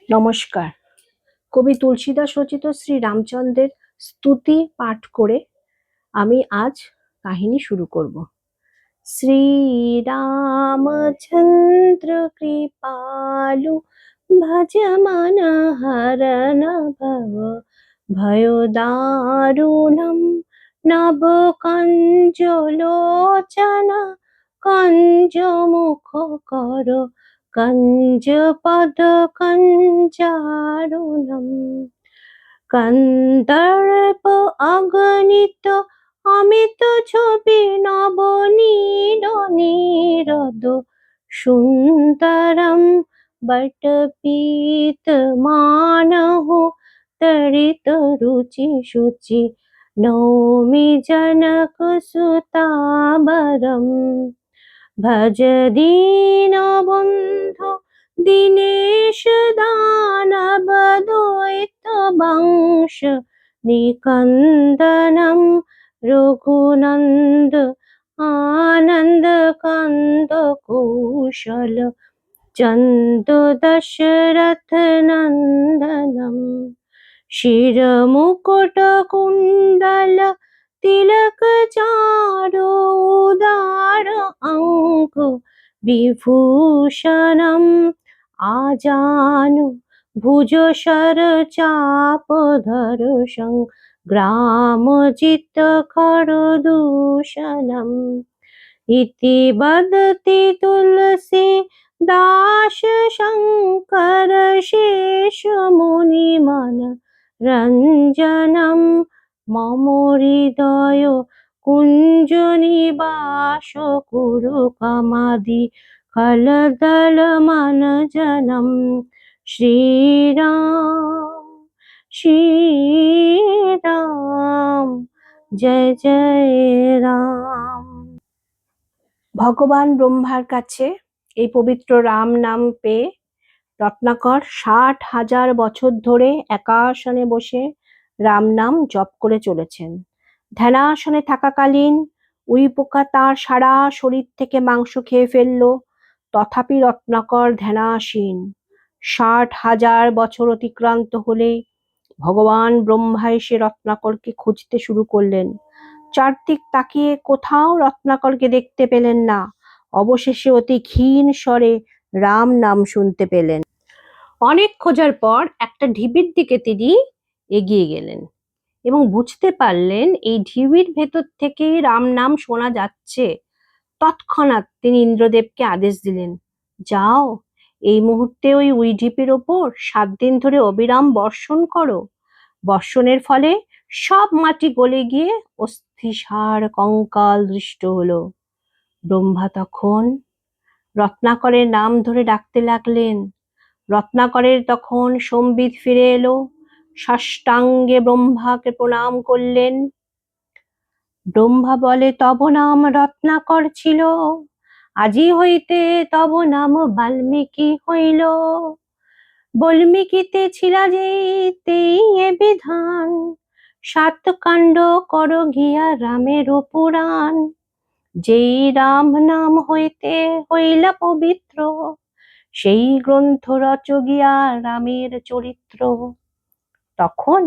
নমস্কার। কবি তুলসীদাস রচিত শ্রী রামচন্দ্রের স্তুতি পাঠ করে আমি আজ কাহিনী শুরু করব। শ্রীরামচন্দ্র কৃপালু ভজমন হরণ ভব ভয় দারুণম নব কঞ্জ লোচন কঞ্জ মুখ কর কঞ্জ পদ কঞ্জারুণম কন্দর্প অগণিত অমিত ছবি নবনীল নীরদ সুন্দরম বটপীত মানহ তরিত রুচি শুচি নৌমি জনক সুতাবরম ভজ দীন বন্ধু দীনেশ দানব দ্বৈত বংশ নিকন্দনম রঘুনন্দ আনন্দ কন্দ কৌশল চন্দ দশরথ নন্দনম শির মুকুট কুণ্ডল তিলক চারু উদার অঙ্ক বিভূষণম আজানু ভুজ শর চাপধর গ্রাম জিত খর দূষণম ইতি বদতি তুলসী দাস শঙ্কর শেষ মুনি মন রঞ্জনম মম হৃদয় কুঞ্জ নিবাস কুরু কামাদি খলদল মনজনম শ্রীরাম শ্রীরাম জয় জয় রাম। ভগবান ব্রহ্মার কাছে এই পবিত্র রাম নাম পেয়ে রত্নাকর 60,000 বছর ধরে একাসনে বসে রাম নাম জপ করে চলেছেন। ধ্যানাসনে থাকাকালীন উইপোকা তার সারা শরীর থেকে মাংস খেয়ে ফেলল, তথাপি রত্নাকর ধ্যানাসীন। 60,000 বছর অতিক্রান্ত হলে ভগবান ব্রহ্মা এসে রত্নাকরকে খুঁজতে শুরু করলেন। চারদিক তাকিয়ে কোথাও রত্নাকরকে দেখতে পেলেন না। অবশেষে অতি ক্ষীণ স্বরে রাম নাম শুনতে পেলেন। অনেক খোঁজার পর একটা ঢিবির দিকে তিনি এগিয়ে গেলেন এবং বুঝতে পারলেন এই ঢিবির ভেতর থেকেই রাম নাম শোনা যাচ্ছে। তৎক্ষণাৎ তিনি ইন্দ্রদেবকে আদেশ দিলেন, যাও এই মুহূর্তে ওই ঢিবির ওপর 7 দিন ধরে অবিরাম বর্ষণ করো। বর্ষণের ফলে সব মাটি গলে গিয়ে অস্থিসার কঙ্কাল দৃষ্ট হলো। ব্রহ্মা তখন রত্নাকরের নাম ধরে ডাকতে লাগলেন। রত্নাকরের তখন সম্বিত ফিরে এলো। সাষ্টাঙ্গে ব্রহ্মাকে প্রণাম করলেন। ব্রহ্মা বলে, তব নাম রত্নাকর ছিল, আজি হইতে তব নাম বাল্মীকি হইল। বাল্মীকিতে ছিলা যেতেই এ বিধান, 7 কাণ্ড কর গিয়া রামের পুরাণ। যেই রাম নাম হইতে হইলা পবিত্র, সেই গ্রন্থ রচ গিয়া রামের চরিত্র। তখন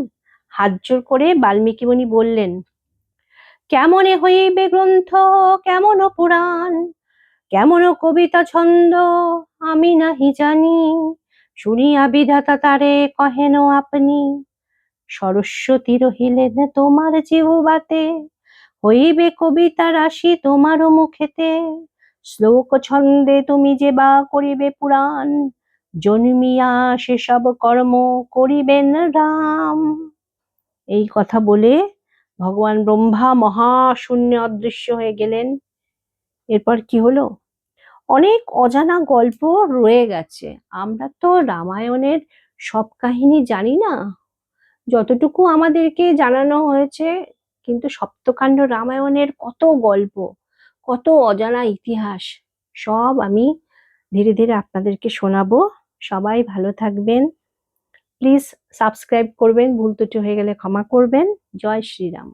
হাত জোর করে বাল্মীকি মুনি বললেন, কেমনে হইবে গ্রন্থ, কেমন পুরাণ, কেমন কবিতা ছন্দ, আমি নাহি জানি। শুনিয়া বিধাতা তারে কহেন আপনি, সরস্বতী রহিলেন তোমার জিহ্বাতে, হইবে কবিতা রাশি তোমারও মুখেতে। শ্লোক ছন্দে তুমি যে বা করিবে পুরাণ, জন্মিয়া সেসব কর্ম করিবেন রাম। এই কথা বলে ভগবান ব্রহ্মা মহাশূন্যে অদৃশ্য হয়ে গেলেন। এরপর কি হলো? অনেক অজানা গল্প রয়ে গেছে। আমরা তো রামায়ণের সব কাহিনী জানি না, যতটুকু আমাদেরকে জানানো হয়েছে। কিন্তু সপ্তকাণ্ড রামায়ণের কত গল্প, কত অজানা ইতিহাস, সব আমি ধীরে ধীরে আপনাদেরকে শোনাবো। সবাই ভালো থাকবেন। প্লিজ সাবস্ক্রাইব করবেন, ভুল ত্রুটি হয়ে গেলে ক্ষমা করবেন। জয় শ্রীরাম।